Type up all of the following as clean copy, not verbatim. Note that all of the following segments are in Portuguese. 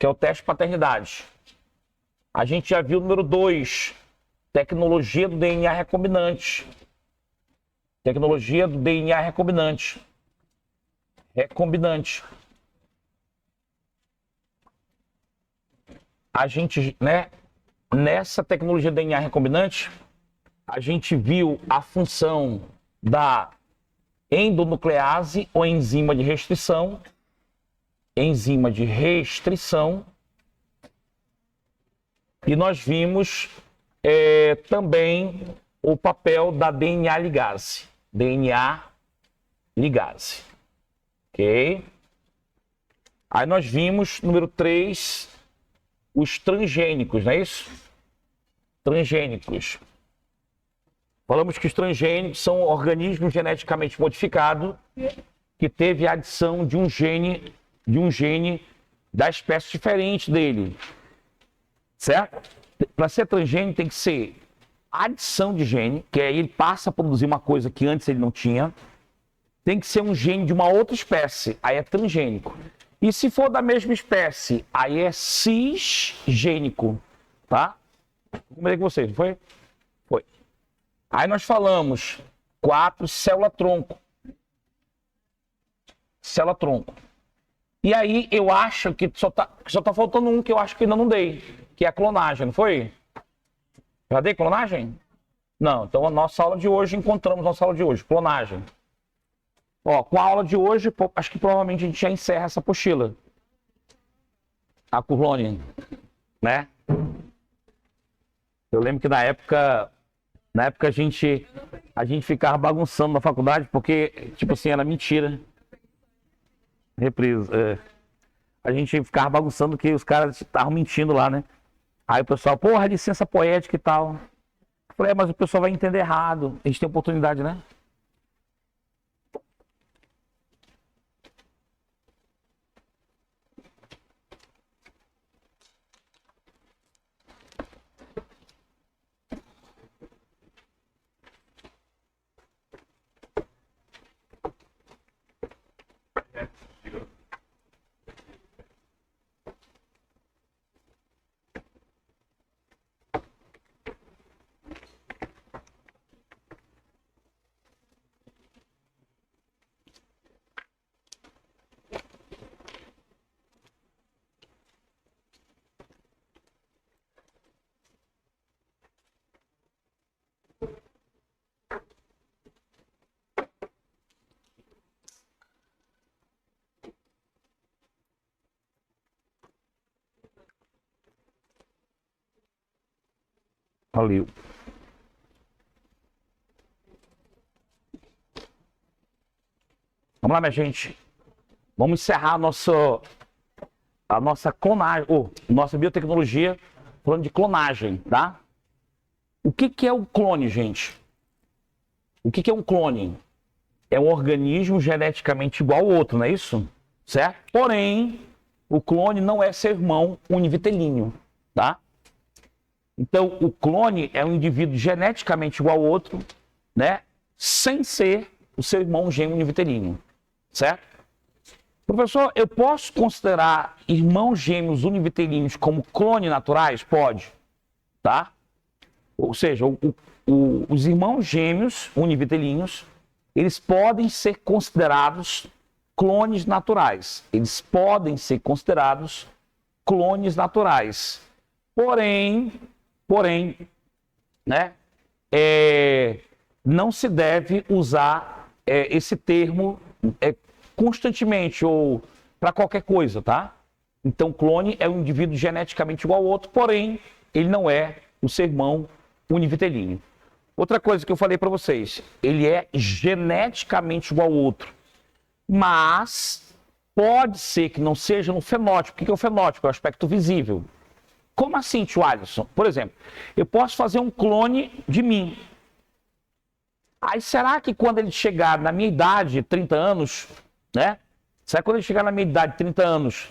que é o teste de paternidade. A gente já viu o número 2, tecnologia do DNA recombinante. Tecnologia do DNA recombinante. A gente, né, nessa tecnologia do DNA recombinante, a gente viu a função da endonuclease ou enzima de restrição. E nós vimos também o papel da DNA ligase. Ok? Aí nós vimos, número 3, os transgênicos, não é isso? Transgênicos. Falamos que os transgênicos são organismos geneticamente modificados que teve a adição de um gene da espécie diferente dele. Certo? Para ser transgênico tem que ser adição de gene, que aí ele passa a produzir uma coisa que antes ele não tinha. Tem que ser um gene de uma outra espécie, aí é transgênico. E se for da mesma espécie, aí é cisgênico, tá? Comentei com vocês, não foi? Foi. Aí nós falamos 4, célula-tronco. E aí eu acho que só tá faltando um que eu acho que ainda não dei, que é a clonagem, não foi? Já dei clonagem? Não, então a nossa aula de hoje, clonagem. Ó, com a aula de hoje, acho que provavelmente a gente já encerra essa apostila. A clone, né? Eu lembro que na época a gente ficava bagunçando na faculdade, porque, tipo assim, era mentira. Reprise, A gente ficava bagunçando que os caras estavam mentindo lá, né? Aí o pessoal, porra, licença poética e tal. Eu falei, mas o pessoal vai entender errado. A gente tem oportunidade, né? Valeu. Vamos lá, minha gente. Vamos encerrar a nossa clonagem, nossa biotecnologia, falando de clonagem, tá? O que é o clone, gente? O que é um clone? É um organismo geneticamente igual ao outro, não é isso? Certo? Porém, o clone não é seu irmão univitelíneo, tá? Então, o clone é um indivíduo geneticamente igual ao outro, né? Sem ser o seu irmão gêmeo univitelíneo, certo? Professor, eu posso considerar irmãos gêmeos univitelíneos como clones naturais? Pode, tá? Ou seja, os irmãos gêmeos univitelíneos, eles podem ser considerados clones naturais. Porém, né, não se deve usar esse termo constantemente ou para qualquer coisa, tá? Então, clone é um indivíduo geneticamente igual ao outro, porém, ele não é o seu irmão univitelíneo. Outra coisa que eu falei para vocês, ele é geneticamente igual ao outro, mas pode ser que não seja no fenótipo. O que é o fenótipo? É o aspecto visível. Como assim, tio Alisson? Por exemplo, eu posso fazer um clone de mim. Aí será que quando ele chegar na minha idade, 30 anos, né? Será que quando ele chegar na minha idade, 30 anos,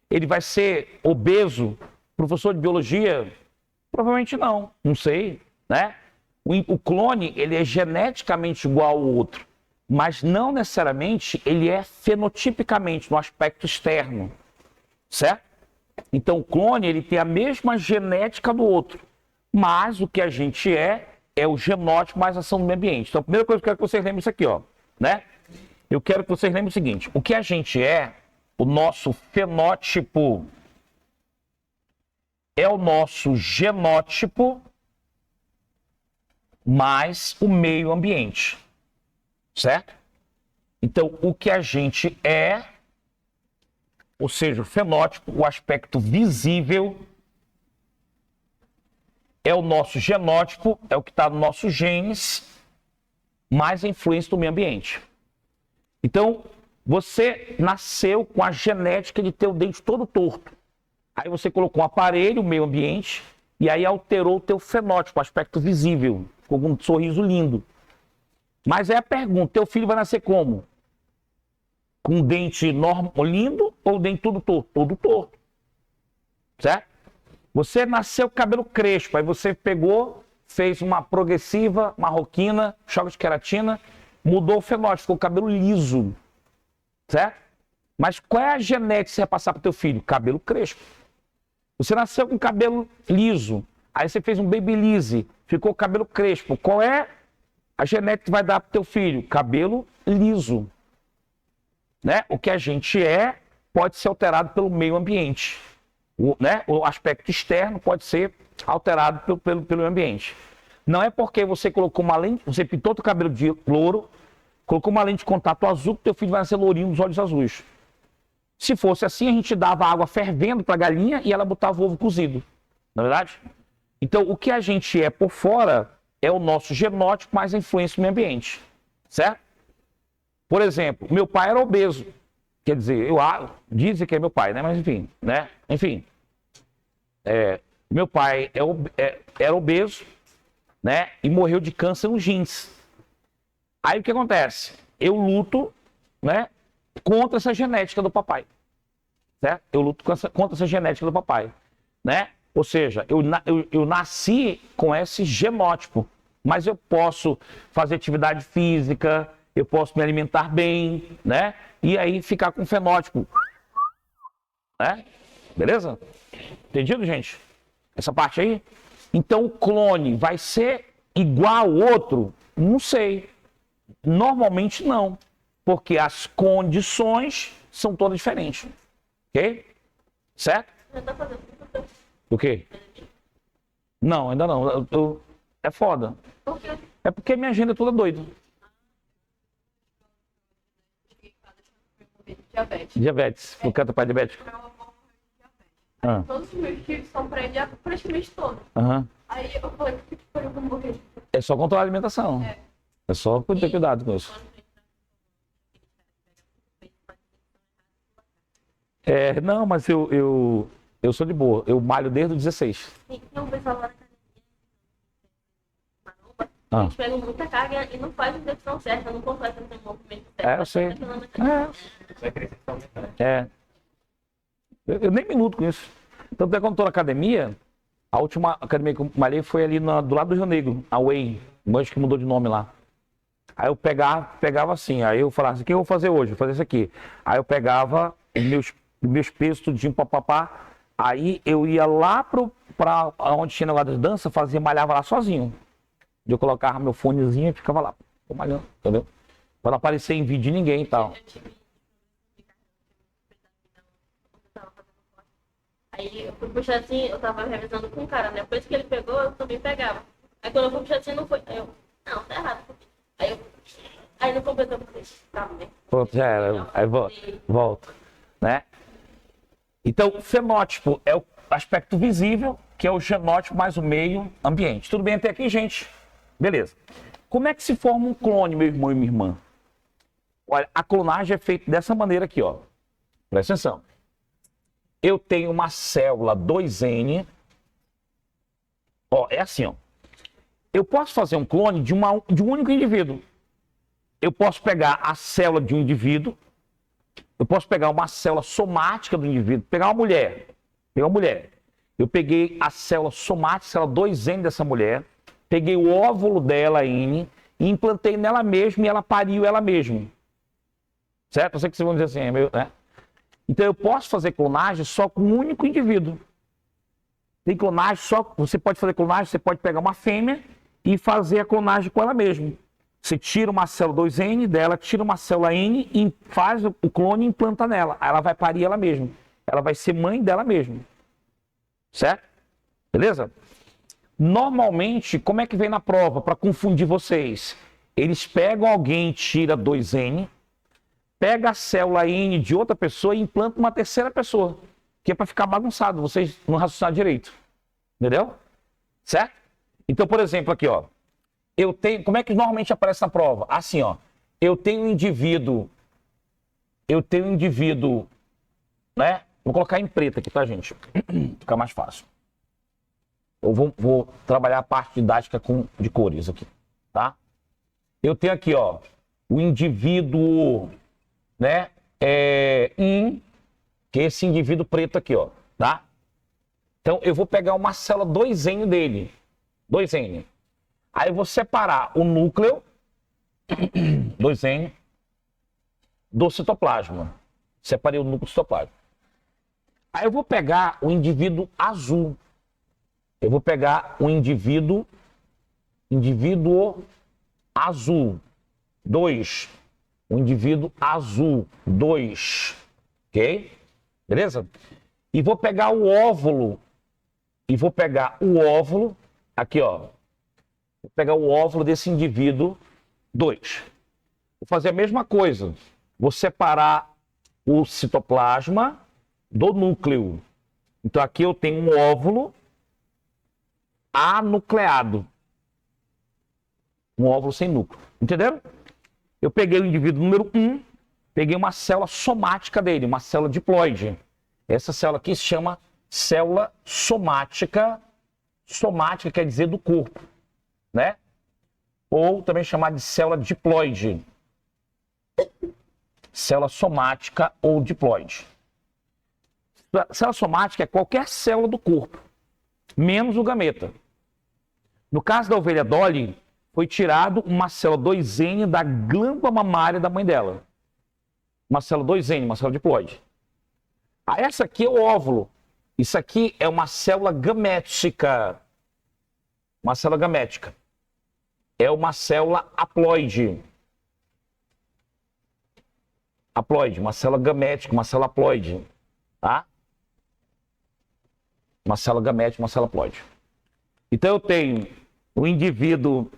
ele vai ser obeso, professor de biologia? Provavelmente não, não sei, né? O clone, ele é geneticamente igual ao outro, mas não necessariamente ele é fenotipicamente, no aspecto externo, certo? Então, o clone, ele tem a mesma genética do outro, mas o que a gente é o genótipo mais ação do meio ambiente. Então, a primeira coisa que eu quero que vocês lembrem isso aqui, ó, né? Eu quero que vocês lembrem o seguinte, o que a gente o nosso fenótipo é o nosso genótipo mais o meio ambiente, certo? Então, o que a gente ou seja, o fenótipo, o aspecto visível, é o nosso genótipo, é o que está nos nossos genes, mais a influência do meio ambiente. Então, você nasceu com a genética de ter o dente todo torto. Aí você colocou um aparelho, o meio ambiente, e aí alterou o teu fenótipo, o aspecto visível, com um sorriso lindo. Mas aí a pergunta, teu filho vai nascer como? Com um dente lindo ou o dente todo torto? Todo torto. Certo? Você nasceu com cabelo crespo, aí você pegou, fez uma progressiva, marroquina, choque de queratina, mudou o fenótipo, ficou com o cabelo liso. Certo? Mas qual é a genética que você vai passar para o teu filho? Cabelo crespo. Você nasceu com cabelo liso, aí você fez um babyliss, ficou com cabelo crespo. Qual é a genética que vai dar para o teu filho? Cabelo liso. Né? O que a gente pode ser alterado pelo meio ambiente. O aspecto externo pode ser alterado pelo ambiente. Não é porque você colocou uma lente, você pintou o cabelo de louro, colocou uma lente de contato azul, que teu filho vai nascer lourinho dos olhos azuis. Se fosse assim, a gente dava água fervendo para a galinha e ela botava o ovo cozido. Não é verdade? Então, o que a gente é por fora é o nosso genótipo mais a influência do meio ambiente. Certo? Por exemplo, meu pai era obeso. Quer dizer, dizem que é meu pai, né? Mas enfim, né? Enfim. Meu pai era obeso, né? E morreu de câncer nos rins. Aí o que acontece? Eu luto, né? Contra essa genética do papai. Certo? Eu luto contra essa genética do papai. Né? Ou seja, eu nasci com esse genótipo. Mas eu posso fazer atividade física, eu posso me alimentar bem, né? E aí ficar com fenótipo. Né? Beleza? Entendido, gente? Essa parte aí? Então o clone vai ser igual ao outro? Não sei. Normalmente não. Porque as condições são todas diferentes. Ok? Certo? Já tá fazendo. O quê? Não, ainda não. É foda. Por quê? É porque minha agenda é toda doida. Diabetes. Diabetes. Por causa do pai diabético. Meu avô morreu de diabetes. Ah. Todos os meus filhos são pra ele praticamente todos. Aham. Aí eu falei, por que eu vou morrer de É só controlar a alimentação. É só ter cuidado com isso. Não, mas eu sou de boa. Eu malho desde os 16. Sim, não pessoal lá na academia. Maromba, Ah. a gente pega muita carga e não faz a execução certa, não completa o movimento certo. Eu sei. Vai crescer só metade. Eu nem me luto com isso. Tanto é que quando estou na academia, a última academia que eu malhei foi ali do lado do Rio Negro, a Way, acho que mudou de nome lá. Aí eu pegava assim, aí eu falava assim, o que eu vou fazer hoje? Vou fazer isso aqui. Aí eu pegava os meus pesos, tudinho, papapá. Aí eu ia lá pra onde tinha negócio de dança, malhava lá sozinho. Eu colocava meu fonezinho e ficava lá, malhando, entendeu? Pra não aparecer em vídeo de ninguém e tal. Eu tive aí eu fui puxar assim, eu tava revisando com o cara, né? Depois que ele pegou, eu também pegava. Aí quando eu fui puxar assim, não foi. Aí eu, não, tá errado. Aí não completou, eu falei, tá, né? Pronto, já era. Aí volta, né? Então, fenótipo é o aspecto visível, que é o genótipo mais o meio ambiente. Tudo bem até aqui, gente? Beleza. Como é que se forma um clone, meu irmão e minha irmã? Olha, a clonagem é feita dessa maneira aqui, ó. Presta atenção. Eu tenho uma célula 2N. Ó, é assim, ó. Eu posso fazer um clone de um único indivíduo. Eu posso pegar a célula de um indivíduo. Eu posso pegar uma célula somática do indivíduo. Pegar uma mulher. Eu peguei a célula somática, a célula 2N dessa mulher. Peguei o óvulo dela, N, e implantei nela mesma e ela pariu ela mesma. Certo? Eu sei que vocês vão dizer assim, né? Então eu posso fazer clonagem só com um único indivíduo. Tem clonagem só, você pode fazer clonagem, você pode pegar uma fêmea e fazer a clonagem com ela mesma. Você tira uma célula 2N dela, tira uma célula N e faz o clone e implanta nela. Aí ela vai parir ela mesma. Ela vai ser mãe dela mesma. Certo? Beleza? Normalmente, como é que vem na prova para confundir vocês? Eles pegam alguém, tira 2N, pega a célula N de outra pessoa e implanta uma terceira pessoa. Que é para ficar bagunçado, vocês não raciocinar direito. Entendeu? Certo? Então, por exemplo, aqui, ó. Eu tenho, como é que normalmente aparece na prova? Assim, ó. Eu tenho um indivíduo, né? Vou colocar em preto aqui, tá, gente? Fica mais fácil. Eu vou trabalhar a parte didática de cores aqui, tá? Eu tenho aqui, ó, o indivíduo, né? Que é esse indivíduo preto aqui, ó, tá? Então, eu vou pegar uma célula 2N dele. 2N. Aí eu vou separar o núcleo, 2N, do citoplasma. Separei o núcleo do citoplasma. Aí eu vou pegar o indivíduo azul. Eu vou pegar o indivíduo azul, 2. O indivíduo azul, 2. Ok? Beleza? E vou pegar o óvulo. Aqui, ó. Vou pegar o óvulo desse indivíduo 2. Vou fazer a mesma coisa. Vou separar o citoplasma do núcleo. Então aqui eu tenho um óvulo anucleado. Um óvulo sem núcleo. Entenderam? Eu peguei o indivíduo número 1, peguei uma célula somática dele, uma célula diploide. Essa célula aqui se chama célula somática. Somática quer dizer do corpo, né? Ou também chamada de célula diploide. Célula somática ou diploide. Célula somática é qualquer célula do corpo, menos o gameta. No caso da ovelha Dolly, foi tirado uma célula 2N da glândula mamária da mãe dela. Uma célula 2N, uma célula diploide. Essa aqui é o óvulo. Isso aqui é uma célula gamética. Uma célula gamética. É uma célula haploide. Haploide, uma célula gamética, uma célula haploide. Tá? Uma célula gamética, uma célula haploide. Então eu tenho o indivíduo.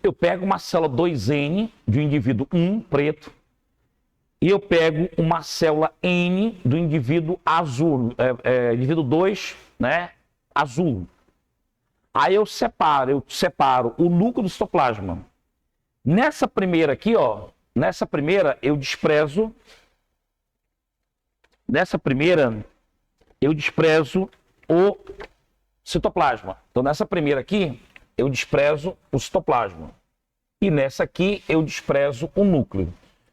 Eu pego uma célula 2N de um indivíduo 1, preto. E eu pego uma célula N do indivíduo azul, indivíduo 2, né, azul. Aí eu separo o núcleo do citoplasma. Nessa primeira aqui, ó, eu desprezo o citoplasma. Então nessa primeira aqui, eu desprezo o citoplasma. E nessa aqui, eu desprezo o núcleo.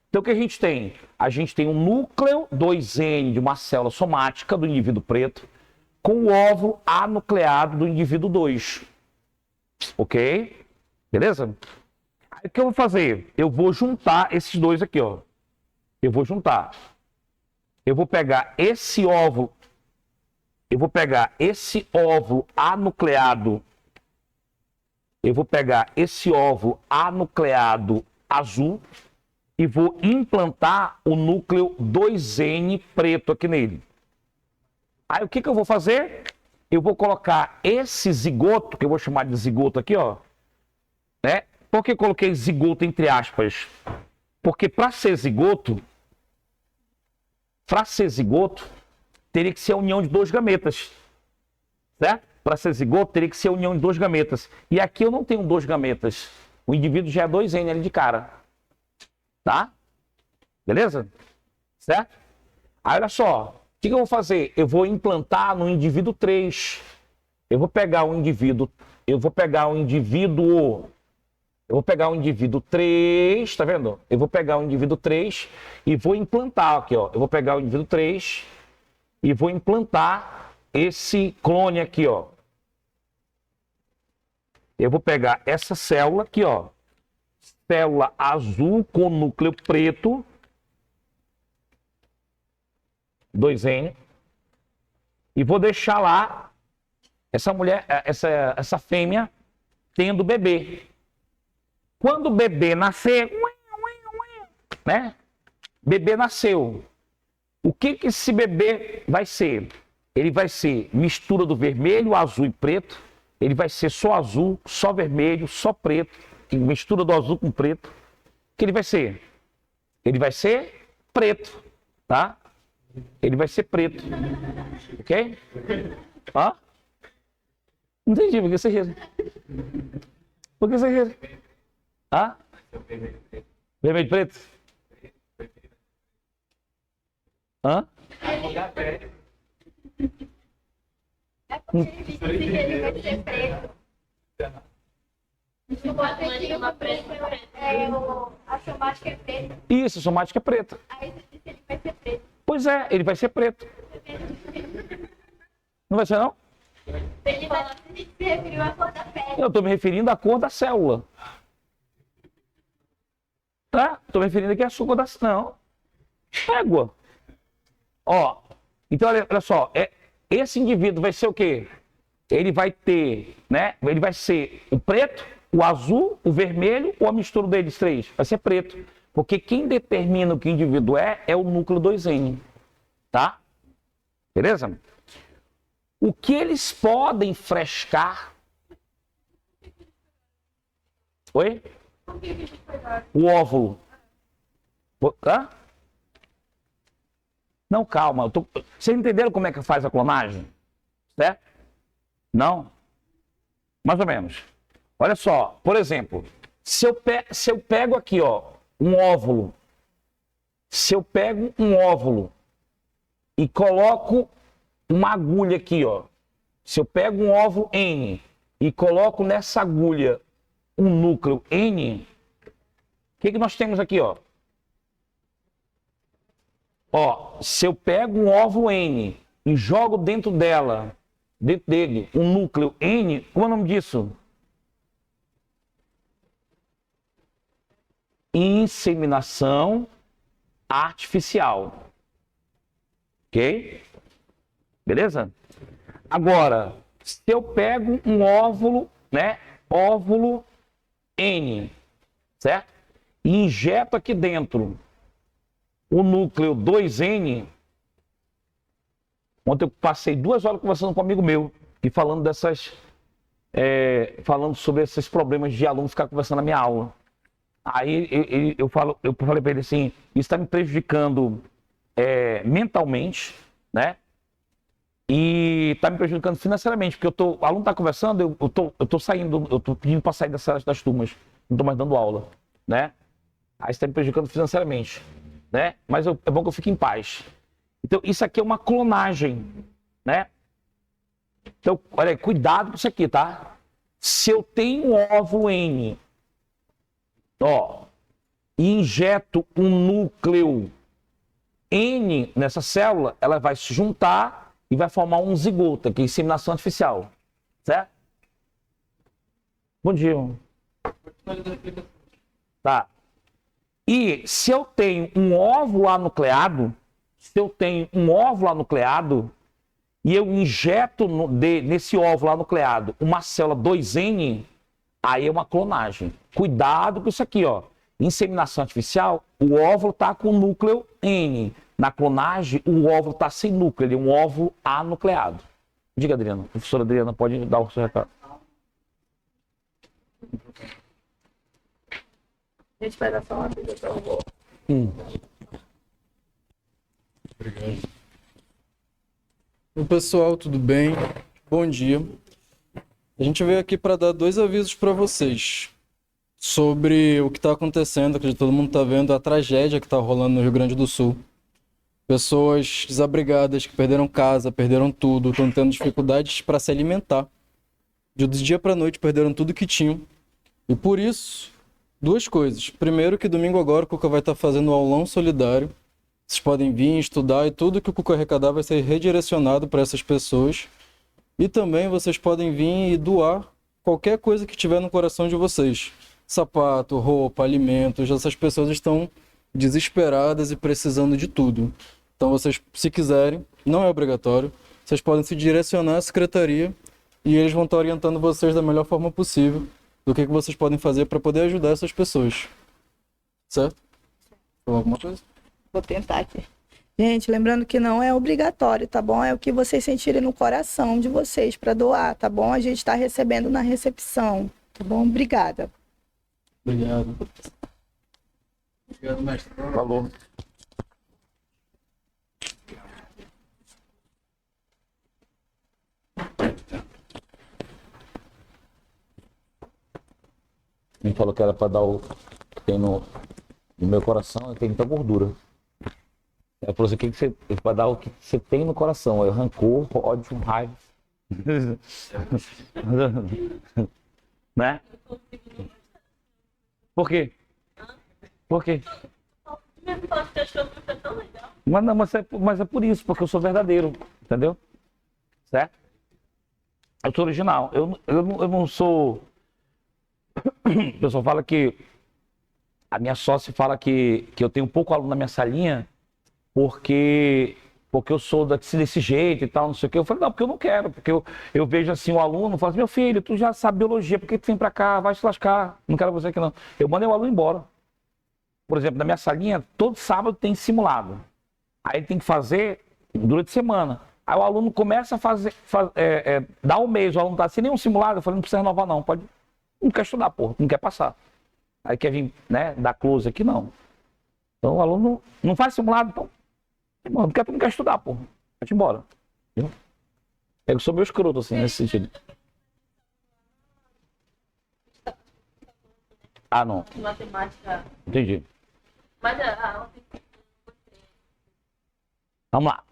Então, o que a gente tem? A gente tem um núcleo 2N de uma célula somática do indivíduo preto com o óvulo anucleado do indivíduo 2. Ok? Beleza? Aí, o que eu vou fazer? Eu vou juntar esses dois aqui, ó. Eu vou juntar. Eu vou pegar esse óvulo. Eu vou pegar esse óvulo anucleado. Eu vou pegar esse óvulo anucleado azul e vou implantar o núcleo 2N preto aqui nele. Aí o que eu vou fazer? Eu vou colocar esse zigoto, que eu vou chamar de zigoto aqui, ó. Né? Por que eu coloquei zigoto entre aspas? Porque para ser zigoto, teria que ser a união de dois gametas. Certo? Para ser zigoto, teria que ser a união de dois gametas. E aqui eu não tenho dois gametas. O indivíduo já é 2N ali de cara. Tá? Beleza? Certo? Aí olha só, o que eu vou fazer? Eu vou implantar no indivíduo 3. Eu vou pegar o indivíduo 3, tá vendo? Eu vou pegar o indivíduo 3 e vou implantar aqui, ó. Eu vou pegar o indivíduo 3 e vou implantar esse clone aqui, ó. Eu vou pegar essa célula aqui, ó. Célula azul com núcleo preto. 2N, e vou deixar lá essa mulher, essa fêmea tendo bebê. Quando o bebê nascer, né? Bebê nasceu. O que esse bebê vai ser? Ele vai ser mistura do vermelho, azul e preto. Ele vai ser só azul, só vermelho, só preto. Mistura do azul com preto. O que ele vai ser? Ele vai ser preto, tá? Ele vai ser preto. Ok? Hã? Não entendi, por que você ri? Por que você ri? Hã? Vermelho e preto? Hã? É porque ele disse que ele vai ser preto. A somática é preta. Isso, a somática é preta. Aí você disse que ele vai ser preto. Pois é, ele vai ser preto. Não vai ser, não? Ele vai se referiu à cor da pele. Eu estou me referindo à cor da célula. Tá? Estou me referindo aqui à cor da célula. Não. Égua. Ó, então olha só, esse indivíduo vai ser o quê? Ele vai ter, né? Ele vai ser o preto, o azul, o vermelho ou a mistura deles três? Vai ser preto. Porque quem determina o que o indivíduo é o núcleo 2N. Tá? Beleza? O que eles podem frescar? Oi? O óvulo. Hã? Não, calma. Vocês entenderam como é que faz a clonagem? Certo? Não? Mais ou menos. Olha só, por exemplo, se eu pego aqui, ó, um óvulo. Se eu pego um óvulo e coloco uma agulha aqui, ó. Se eu pego um óvulo N e coloco nessa agulha um núcleo N, o que nós temos aqui, ó? Ó, se eu pego um óvulo N e jogo dentro dele, um núcleo N, qual é o nome disso? Inseminação artificial. Ok? Beleza? Agora, se eu pego um óvulo, né? Óvulo N, certo? E injeto aqui dentro o núcleo 2N. Ontem eu passei 2 horas conversando com um amigo meu e falando falando sobre esses problemas de aluno ficar conversando na minha aula. Aí eu falei para ele assim, isso está me prejudicando mentalmente, né? E está me prejudicando financeiramente, porque o aluno está conversando, eu tô saindo, eu tô pedindo para sair das turmas, não estou mais dando aula, né? Aí está me prejudicando financeiramente, né? Mas é bom que eu fique em paz. Então, isso aqui é uma clonagem, né? Então, olha aí, cuidado com isso aqui, tá? Se eu tenho um óvulo N, ó, e injeto um núcleo N nessa célula, ela vai se juntar e vai formar um zigoto, que é inseminação artificial, certo? Bom dia. Tá. E se eu tenho um óvulo anucleado, e eu injeto nesse óvulo anucleado uma célula 2N, aí é uma clonagem. Cuidado com isso aqui, ó. Inseminação artificial, o óvulo está com núcleo N. Na clonagem, o óvulo está sem núcleo, ele é um óvulo anucleado. Diga, Adriana. Professora Adriana, pode dar o seu recado. A gente vai dar só uma vida para o voo. Obrigado. Oi, pessoal, tudo bem? Bom dia. A gente veio aqui para dar 2 avisos para vocês sobre o que está acontecendo, acredito que todo mundo está vendo a tragédia que está rolando no Rio Grande do Sul. Pessoas desabrigadas que perderam casa, perderam tudo, estão tendo dificuldades para se alimentar. Do dia para a noite perderam tudo que tinham. E por isso, 2 coisas. Primeiro, que domingo agora o Cuca vai estar fazendo um aulão solidário. Vocês podem vir estudar e tudo que o Cuca arrecadar vai ser redirecionado para essas pessoas. E também vocês podem vir e doar qualquer coisa que tiver no coração de vocês. Sapato, roupa, alimentos. Essas pessoas estão desesperadas e precisando de tudo. Então vocês, se quiserem, não é obrigatório, vocês podem se direcionar à secretaria e eles vão estar orientando vocês da melhor forma possível do que vocês podem fazer para poder ajudar essas pessoas. Certo? Falou alguma coisa? Vou tentar aqui. Gente, lembrando que não é obrigatório, tá bom? É o que vocês sentirem no coração de vocês para doar, tá bom? A gente está recebendo na recepção, tá bom? Obrigada. Obrigado. Obrigado, mestre. Falou. Me falou que era para dar o que tem no meu coração, tem muita gordura. Ela falou assim, o que você vai dar o que você tem no coração? É rancor, ódio, raiva. Né? Por quê? Por quê? Mesmo falando que achou que foi tão legal. Mas, não, mas é por isso, porque eu sou verdadeiro, entendeu? Certo? Eu sou original. Eu não sou... O pessoal fala que... A minha sócia fala que eu tenho pouco aluno na minha salinha porque eu sou desse jeito e tal, não sei o quê. Eu falei, não, porque eu não quero. Porque eu vejo assim o aluno, falo assim, meu filho, tu já sabe biologia, por que tu vem pra cá? Vai se lascar. Não quero você aqui não. Eu mandei o aluno embora. Por exemplo, na minha salinha, todo sábado tem simulado. Aí ele tem que fazer durante a semana. Aí o aluno começa a dá um mês, o aluno tá sem nenhum simulado. Eu falei, não precisa renovar não, pode... Não quer estudar, porra, não quer passar. Aí quer vir, né, dar close aqui, não. Então o aluno não faz simulado, então. Não quer estudar, pô. Vai-te embora. Entendeu? Eu sou meio escroto, assim, nesse sentido. Ah, não. Matemática. Entendi. Mas Vamos lá.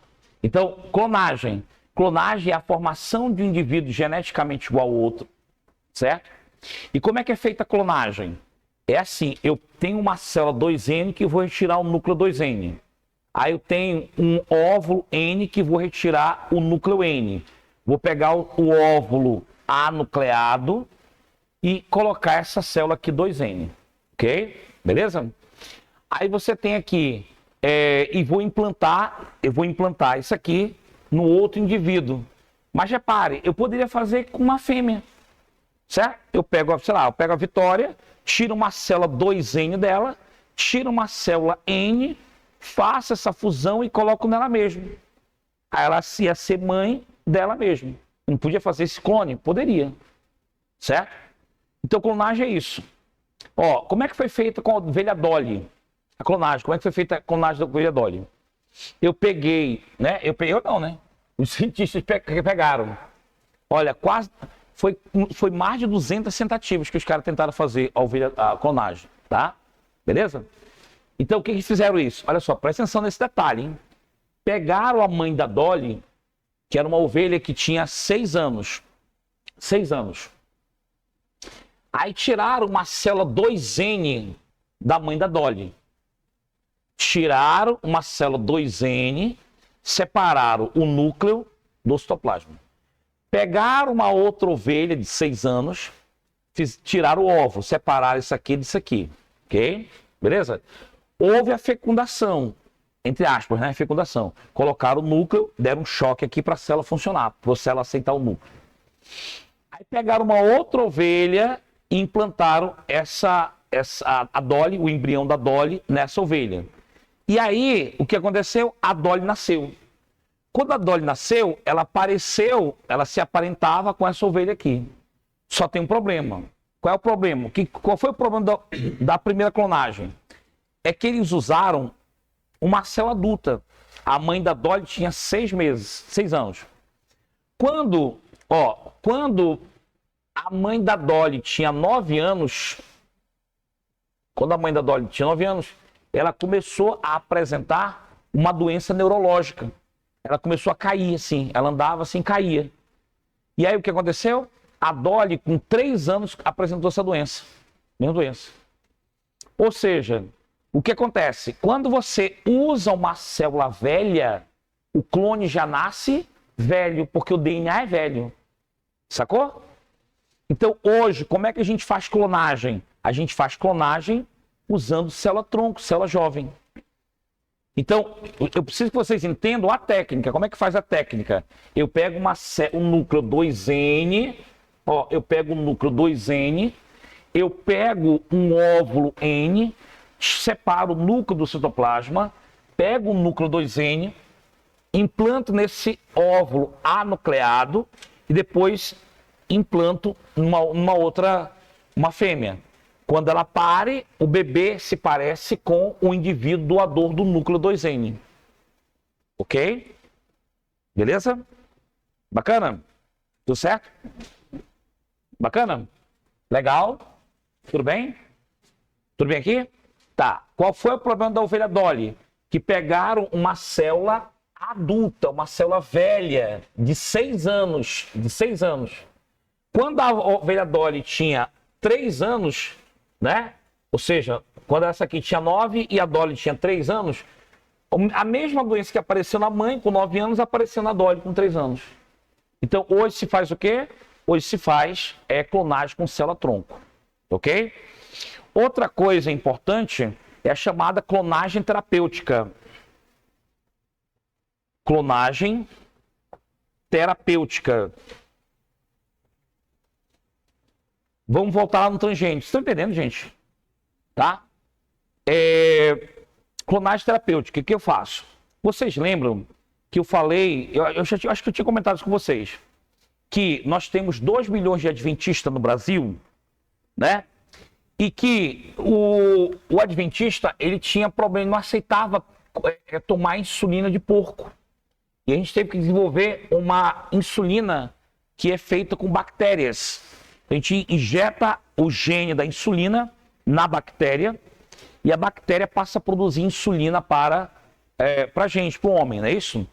Então, clonagem. Clonagem é a formação de um indivíduo geneticamente igual ao outro, certo? E como é que é feita a clonagem? É assim, eu tenho uma célula 2N que vou retirar o núcleo 2N. Aí eu tenho um óvulo N que vou retirar o núcleo N. Vou pegar o óvulo anucleado e colocar essa célula aqui 2N. Ok? Beleza? Aí você tem aqui, eu vou implantar isso aqui no outro indivíduo. Mas repare, eu poderia fazer com uma fêmea. Certo? Eu pego, sei lá, eu pego a Vitória, tiro uma célula 2N dela, tiro uma célula N, faço essa fusão e coloco nela mesma. Aí ela ia ser mãe dela mesma. Não podia fazer esse clone? Poderia. Certo? Então clonagem é isso. Ó, como é que foi feita com a ovelha Dolly? A clonagem, como é que foi feita a clonagem da ovelha Dolly? Eu peguei, né? Eu não, né? Os cientistas pegaram. Olha, quase... Foi mais de 200 tentativas que os caras tentaram fazer a clonagem, tá? Beleza? Então, o que eles fizeram isso? Olha só, presta atenção nesse detalhe, hein? Pegaram a mãe da Dolly, que era uma ovelha que tinha 6 anos. 6 anos. Aí tiraram uma célula 2N da mãe da Dolly. Tiraram uma célula 2N, separaram o núcleo do citoplasma. Pegaram uma outra ovelha de 6 anos, tiraram o óvulo, separaram isso aqui disso aqui, ok? Beleza? Houve a fecundação, entre aspas, né? Fecundação. Colocaram o núcleo, deram um choque aqui para a célula funcionar, para a célula aceitar o núcleo. Aí pegaram uma outra ovelha e implantaram a Dolly, o embrião da Dolly, nessa ovelha. E aí, o que aconteceu? A Dolly nasceu. Quando a Dolly nasceu, ela se aparentava com essa ovelha aqui. Só tem um problema. Qual é o problema? Qual foi o problema da primeira clonagem? É que eles usaram uma célula adulta. A mãe da Dolly tinha 6 meses, 6 anos. Quando a mãe da Dolly tinha 9 anos, ela começou a apresentar uma doença neurológica. Ela começou a cair assim, ela andava assim, caía. E aí o que aconteceu? A Dolly, com 3 anos, apresentou essa doença. Mesma doença. Ou seja, o que acontece? Quando você usa uma célula velha, o clone já nasce velho, porque o DNA é velho. Sacou? Então hoje, como é que a gente faz clonagem? A gente faz clonagem usando célula tronco, célula jovem. Então, eu preciso que vocês entendam a técnica. Como é que faz a técnica? Eu pego um núcleo 2N, ó, eu pego um núcleo 2N, eu pego um óvulo N, separo o núcleo do citoplasma, pego o núcleo 2N, implanto nesse óvulo anucleado e depois implanto uma fêmea. Quando ela pare, o bebê se parece com o indivíduo doador do núcleo 2N. Ok? Beleza? Bacana? Tudo certo? Bacana? Legal? Tudo bem? Tudo bem aqui? Tá. Qual foi o problema da ovelha Dolly? Que pegaram uma célula adulta, uma célula velha, de 6 anos. Quando a ovelha Dolly tinha 3 anos, né? Ou seja, quando essa aqui tinha 9 e a Dolly tinha 3 anos, a mesma doença que apareceu na mãe com 9 anos apareceu na Dolly com 3 anos. Então, hoje se faz o quê? Hoje se faz clonagem com célula-tronco. Ok? Outra coisa importante é a chamada clonagem terapêutica. Clonagem terapêutica. Vamos voltar lá no transgênico. Vocês estão entendendo, gente? Tá? Clonagem terapêutica. O que eu faço? Vocês lembram que eu falei, acho que eu tinha comentado isso com vocês, que nós temos 2 milhões de adventistas no Brasil, né? E que o adventista, ele tinha problema, não aceitava tomar insulina de porco. E a gente teve que desenvolver uma insulina que é feita com bactérias. A gente injeta o gene da insulina na bactéria e a bactéria passa a produzir insulina para a gente, para o homem, não é isso?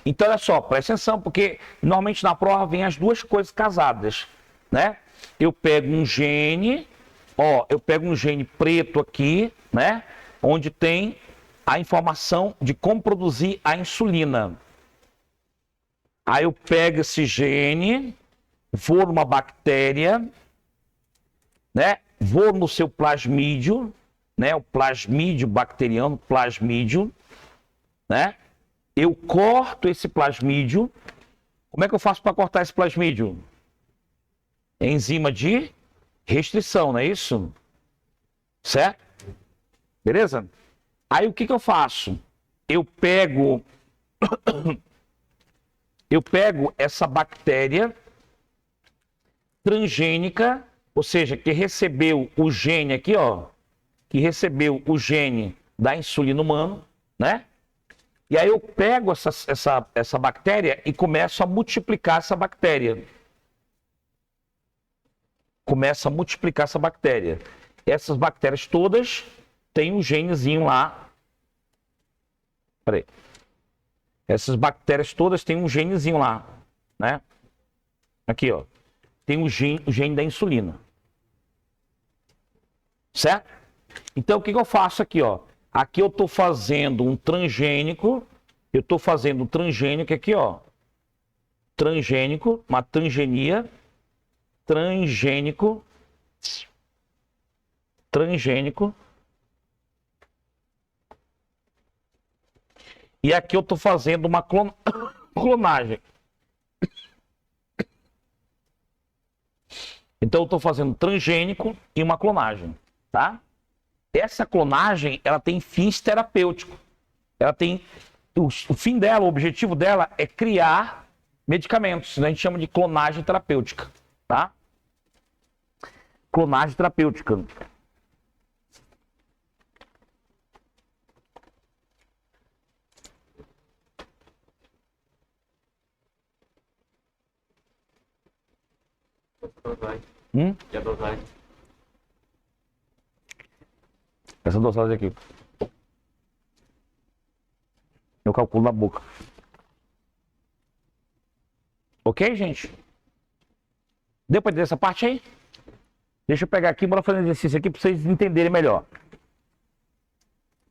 Então, olha só, presta atenção, porque normalmente na prova vem as duas coisas casadas, né? Eu pego um gene, eu pego um gene preto aqui, né? Onde tem a informação de como produzir a insulina. Aí eu pego esse gene, vou numa bactéria, né? Vou no seu plasmídio, né? O plasmídio bacteriano, plasmídio, né? Eu corto esse plasmídio. Como é que eu faço para cortar esse plasmídio? Enzima de restrição, não é isso? Certo? Beleza? Aí o que eu faço? Eu pego essa bactéria transgênica, ou seja, que recebeu o gene aqui, ó, que recebeu o gene da insulina humana, né? E aí eu pego essa bactéria e começo a multiplicar essa bactéria. Começa a multiplicar essa bactéria. Essas bactérias todas têm um genezinho lá. Peraí. Essas bactérias todas têm um genezinho lá, né? Aqui, ó. Tem o gene da insulina. Certo? Então, o que eu faço aqui, ó? Aqui eu estou fazendo um transgênico. Eu estou fazendo um transgênico aqui, ó. Transgênico, uma transgenia. Transgênico. E aqui eu estou fazendo uma clonagem. Então eu estou fazendo transgênico e uma clonagem, tá? Essa clonagem, ela tem fins terapêuticos. Ela tem o fim dela, o objetivo dela é criar medicamentos. A gente chama de clonagem terapêutica, tá? Clonagem terapêutica. E a dosagem? Essa dosagem aqui. Eu calculo na boca. Ok, gente? Deu para entender essa parte aí? Deixa eu pegar aqui, bora fazer um exercício aqui para vocês entenderem melhor.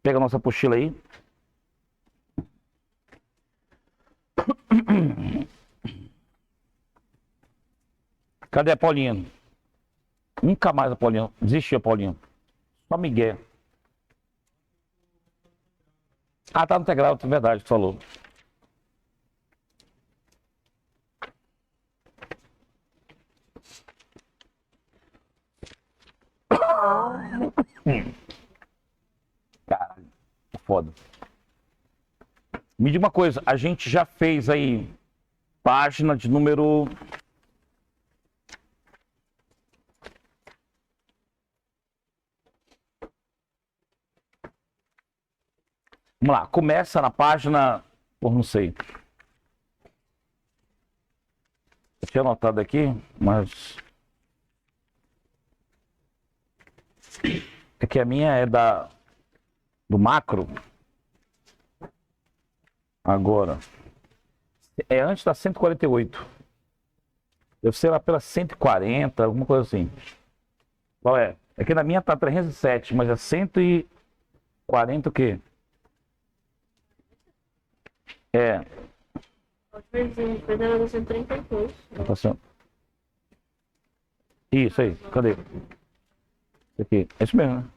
Pega a nossa apostila aí. Cadê a Paulinha? Nunca mais a Paulinha. Desistiu a Paulinha. Só Miguel. Ah, tá no integral, é verdade, tu falou. Caralho, foda. Me diga uma coisa, a gente já fez aí página de número... Vamos lá, começa na página... Por não sei. Eu tinha anotado aqui, mas... É que a minha é do macro. Agora. É antes da 148. Deve ser lá pela 140, alguma coisa assim. Qual é? É que na minha tá 307, mas é 140 o quê? É. A última vez que a gente fez era 132. Tá passando. Isso aí, cadê? Isso aqui. É isso mesmo, né?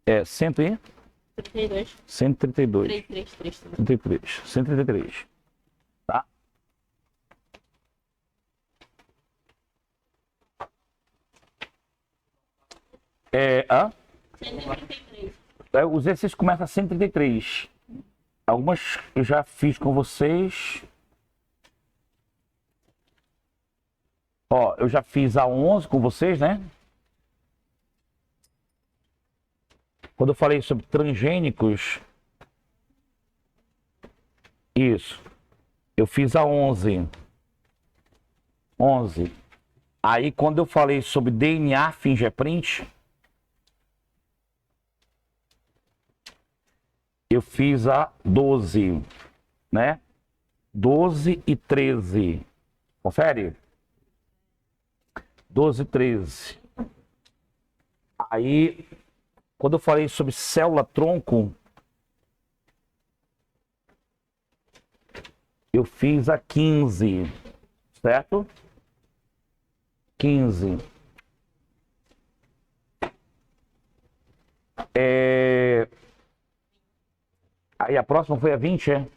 É 132. 132. 133. 133. Tá? Hã? 133. Os exercícios começam a 133. Algumas eu já fiz com vocês. Ó, eu já fiz a 11 com vocês, né? Quando eu falei sobre transgênicos, isso, eu fiz a 11. 11. Aí quando eu falei sobre DNA fingerprint, eu fiz a 12, né? 12 e 13. Confere? 12 e 13. Aí, quando eu falei sobre célula-tronco, eu fiz a 15, certo? 15. Aí a próxima foi a 20, é?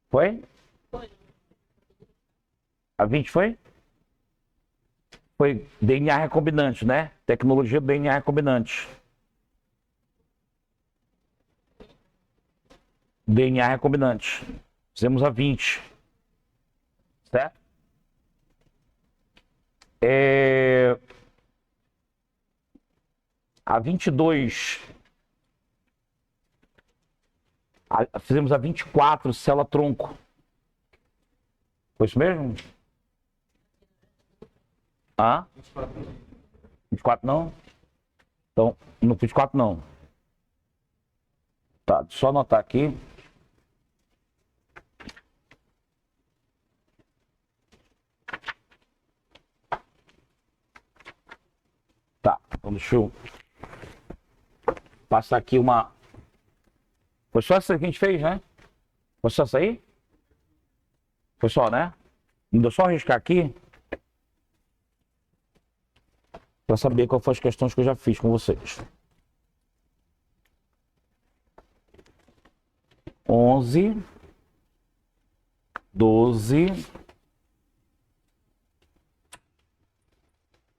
Foi? Foi. A 20 foi? Foi DNA recombinante, né? Tecnologia do DNA recombinante. DNA recombinante. Fizemos a 20. Certo? A 22. Fizemos a 24, célula-tronco. Foi isso mesmo? Ah? 24 não? Então, no 24 não. Tá, só anotar aqui. Tá, então deixa eu passar aqui uma... Foi só essa que a gente fez, né? Foi só essa aí? Foi só, né? Não deu só riscar aqui? Para saber quais foram as questões que eu já fiz com vocês. 11, 12,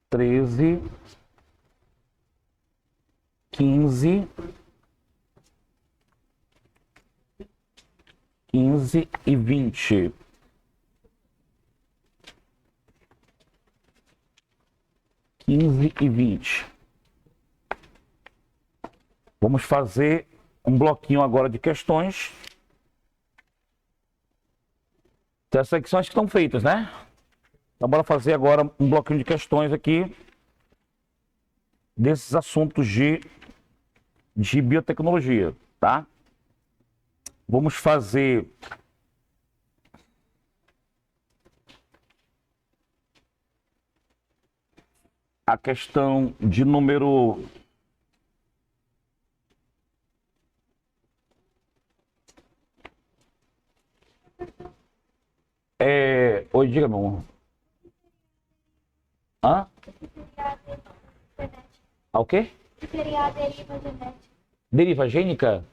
13, 15, 15 e 20. E 20. Vamos fazer um bloquinho agora de questões. Então, essas aqui são as que estão feitas, né? Então, bora fazer agora um bloquinho de questões aqui desses assuntos de biotecnologia, tá? Vamos fazer a questão de número... Oi, diga, meu amor. Hã? O quê? Diferir a deriva genética. Deriva gênica?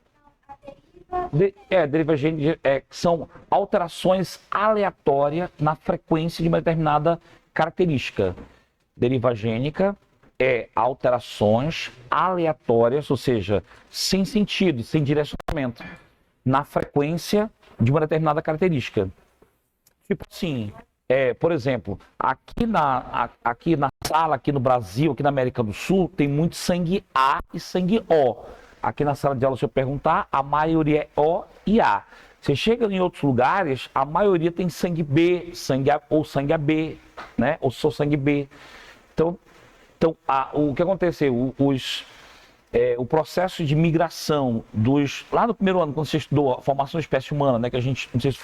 Deriva gênica são alterações aleatórias na frequência de uma determinada característica. Deriva gênica é alterações aleatórias, ou seja, sem sentido, sem direcionamento, na frequência de uma determinada característica. Tipo assim, por exemplo, aqui na sala, aqui no Brasil, aqui na América do Sul, tem muito sangue A e sangue O. Aqui na sala de aula, se eu perguntar, a maioria é O e A. Você chega em outros lugares, a maioria tem sangue B, ou sangue AB, né? Ou só sangue B. Então o que aconteceu? O processo de migração lá no primeiro ano, quando você estudou a formação da espécie humana, né? Que a gente, não sei se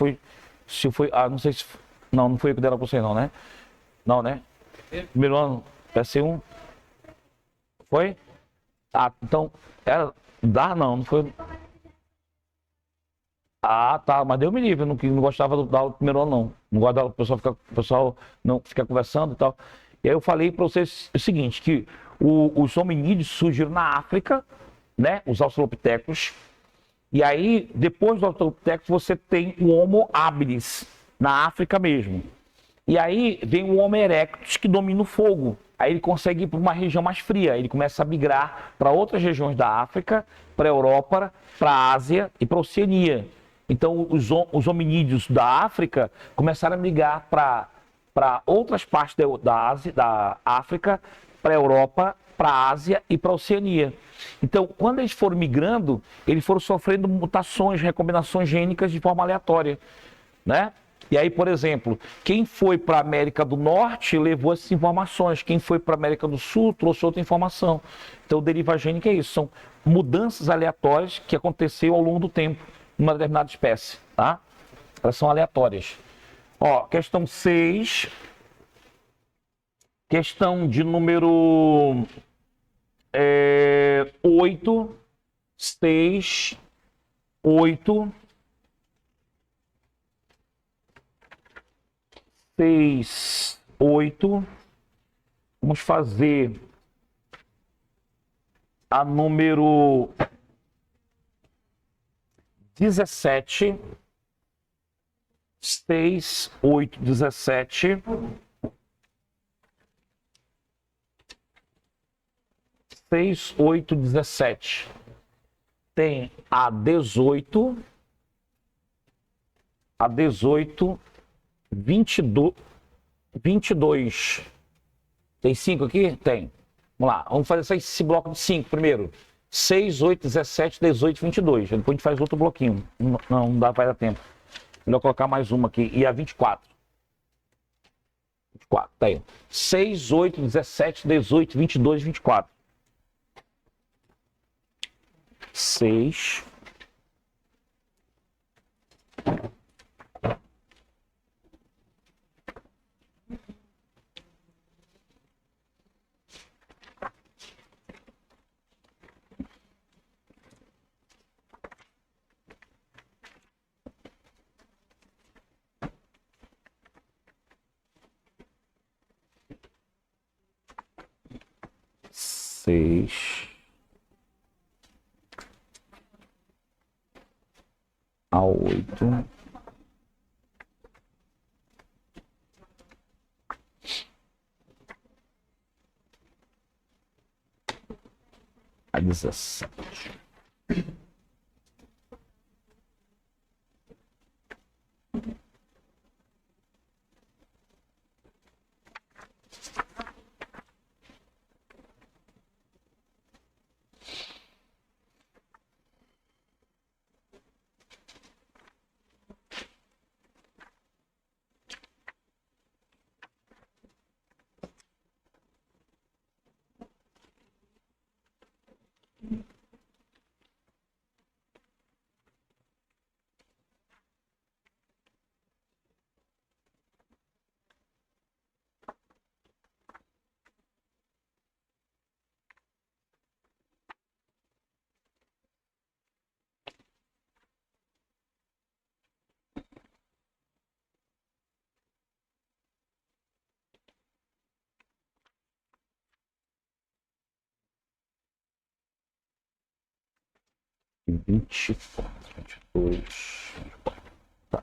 foi, não sei se, não foi eu que deram para você não, né? Não, né? Primeiro ano, PC1. Foi? Então, não foi. Tá, mas deu me livre, eu não gostava da aula do primeiro ano, não. Não gosto da aula, o pessoal não fica conversando e tal. E aí eu falei para vocês o seguinte, que os hominídeos surgiram na África, né? Os australopitecos. E aí, depois dos australopitecos, você tem o Homo habilis, na África mesmo. E aí vem o Homo erectus, que domina o fogo. Aí ele consegue ir para uma região mais fria. Ele começa a migrar para outras regiões da África, para a Europa, para a Ásia e para a Oceania. Então, os hominídeos da África começaram a migrar para outras partes da África, para a Europa, para a Ásia e para a Oceania. Então, quando eles foram migrando, eles foram sofrendo mutações, recombinações gênicas de forma aleatória, né? E aí, por exemplo, quem foi para a América do Norte levou essas informações, quem foi para a América do Sul trouxe outra informação. Então, deriva gênica é isso, são mudanças aleatórias que aconteceram ao longo do tempo numa determinada espécie, tá? Elas são aleatórias. Ó, questão 6, questão de número 8, 6, 8, 6, 8. Vamos fazer a número 17. 6, 8, 17. 6, 8, 17. Tem a 18. A 18, 22. Tem 5 aqui? Tem. Vamos lá, vamos fazer esse bloco de 5 primeiro. 6, 8, 17, 18, 22. Depois a gente faz outro bloquinho. Não vai dar tempo. Melhor colocar mais uma aqui. E a 24. 24, tá aí. 6, 8, 17, 18, 22, 24. 6. A 8. A 17. 24, 22, 24. Tá.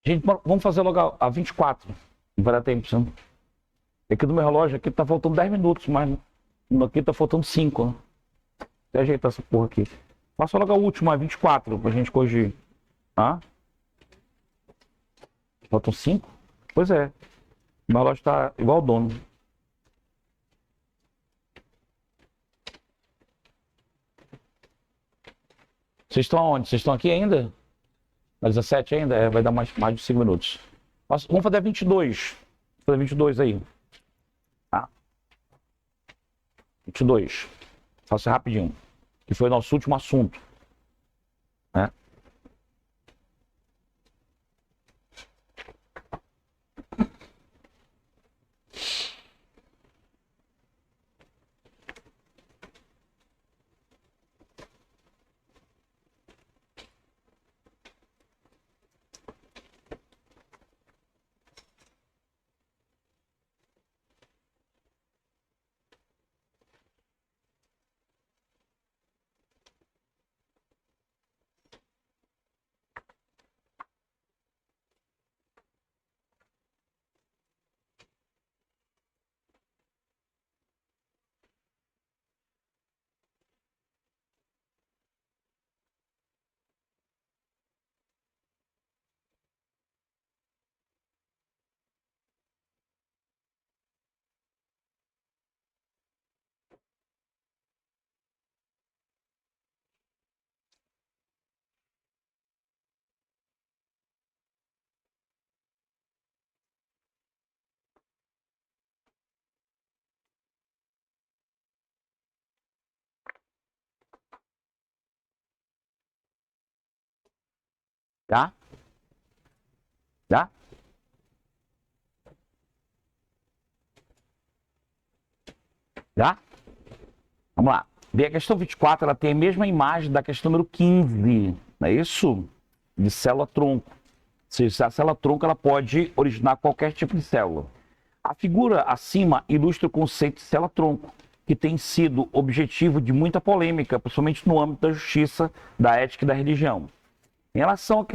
Gente, vamos fazer logo a 24. Não vai dar tempo, senão. Aqui do meu relógio aqui tá faltando 10 minutos, mas aqui tá faltando 5. Né? Até ajeitar essa porra aqui. Faça logo a última, a 24, pra gente corrigir. Tá? Faltam 5? Pois é. O meu relógio tá igual ao dono. Vocês estão aonde? Vocês estão aqui ainda? Na 17 ainda? É, vai dar mais de 5 minutos. Vamos fazer a 22. Vou fazer 22 aí. Tá? 22. Faça rapidinho. Que foi o nosso último assunto. Né? Tá? Tá? Tá? Vamos lá. Bem, a questão 24, ela tem a mesma imagem da questão número 15, não é isso? De célula-tronco. Ou seja, a célula-tronco ela pode originar qualquer tipo de célula. A figura acima ilustra o conceito de célula-tronco, que tem sido objetivo de muita polêmica, principalmente no âmbito da justiça, da ética e da religião. Em relação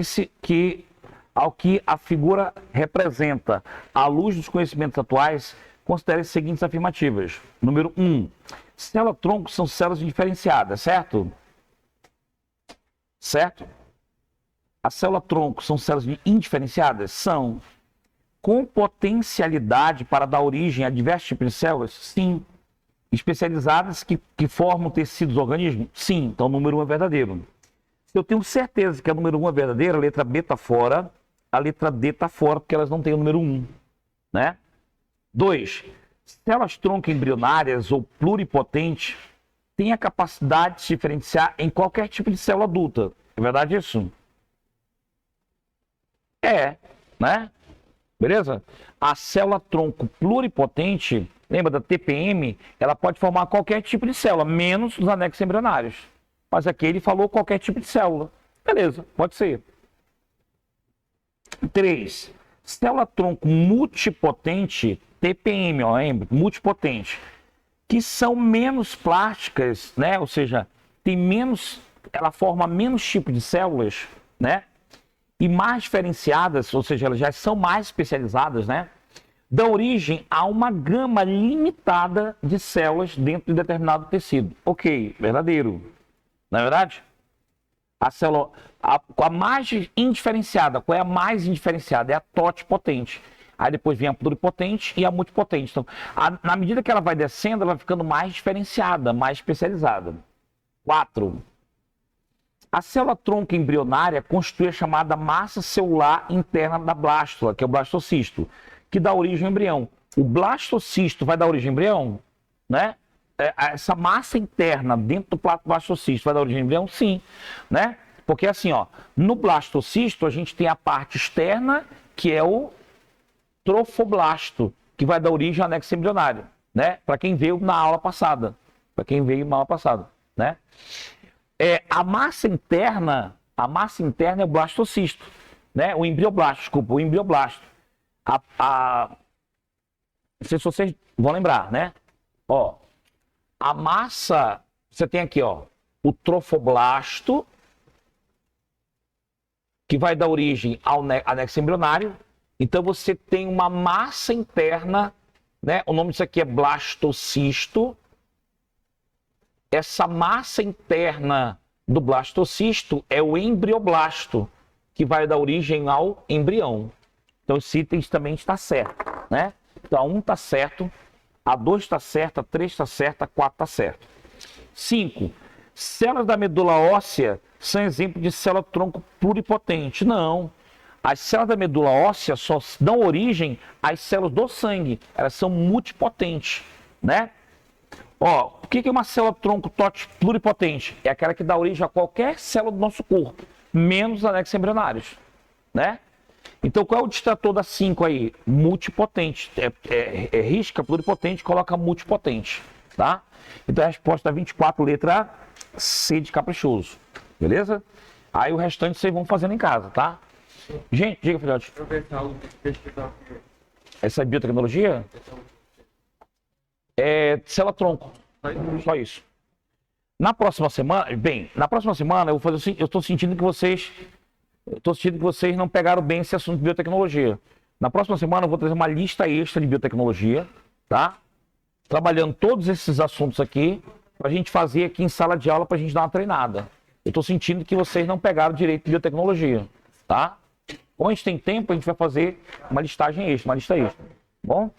ao que a figura representa, à luz dos conhecimentos atuais, considere as seguintes afirmativas. Número 1. Célula-tronco são células indiferenciadas, certo? Certo? As células-tronco são células indiferenciadas? São. Com potencialidade para dar origem a diversos tipos de células? Sim. Especializadas que formam tecidos do organismo? Sim. Então, o número 1 é verdadeiro. Eu tenho certeza que a número 1 é verdadeira, a letra B está fora, a letra D está fora, porque elas não têm o número 1. Né? 2. Células-tronco embrionárias ou pluripotentes têm a capacidade de se diferenciar em qualquer tipo de célula adulta. É verdade isso? É, né? Beleza? A célula-tronco pluripotente, lembra da TPM, ela pode formar qualquer tipo de célula, menos os anexos embrionários. Mas aqui ele falou qualquer tipo de célula. Beleza, pode ser. 3. Célula-tronco multipotente, TPM, ó, multipotente, que são menos plásticas, né? Ou seja, tem menos, ela forma menos tipo de células, né? E mais diferenciadas, ou seja, elas já são mais especializadas, né? Dá origem a uma gama limitada de células dentro de determinado tecido. Ok, verdadeiro. Não é verdade? A célula, a mais indiferenciada, qual é a mais indiferenciada? É a totipotente. Aí depois vem a pluripotente e a multipotente. Então, na medida que ela vai descendo, ela vai ficando mais diferenciada, mais especializada. 4. A célula-tronco embrionária constitui a chamada massa celular interna da blástula, que é o blastocisto, que dá origem ao embrião. O blastocisto vai dar origem ao embrião? Né? Essa massa interna dentro do blastocisto vai dar origem ao embrião? Sim. Né? Porque assim, ó, no blastocisto a gente tem a parte externa, que é o trofoblasto, que vai dar origem ao anexo embrionário, né? Para quem veio na aula passada. Né? A massa interna é o blastocisto, né? O embrioblasto. Não sei se vocês vão lembrar, né? Ó, a massa, você tem aqui, ó, o trofoblasto, que vai dar origem ao anexo embrionário. Então você tem uma massa interna, né? O nome disso aqui é blastocisto. Essa massa interna do blastocisto é o embrioblasto, que vai dar origem ao embrião. Então esse item também está certo, né? Então a 1 está certo, a 2 está certa, a 3 está certa, a 4 está certo. 5. Células da medula óssea são exemplo de célula-tronco pluripotente. Não. As células da medula óssea só dão origem às células do sangue. Elas são multipotentes, né? Ó, o que é uma célula-tronco pluripotente? É aquela que dá origem a qualquer célula do nosso corpo, menos os anexos embrionários, né? Então, qual é o distrator da 5 aí? Multipotente. Risca pluripotente, coloca multipotente, tá? Então, a resposta da 24, letra C de caprichoso. Beleza? Aí o restante vocês vão fazendo em casa, tá? Gente, diga, filhote. Essa é biotecnologia? É célula-tronco. Só isso. Na próxima semana, eu vou fazer assim, eu estou sentindo que vocês não pegaram bem esse assunto de biotecnologia. Na próxima semana eu vou trazer uma lista extra de biotecnologia, tá? Trabalhando todos esses assuntos aqui, para a gente fazer aqui em sala de aula, para a gente dar uma treinada. Eu estou sentindo que vocês não pegaram direito de biotecnologia, tá? Como a gente tem tempo, a gente vai fazer uma listagem extra, uma lista extra. Bom?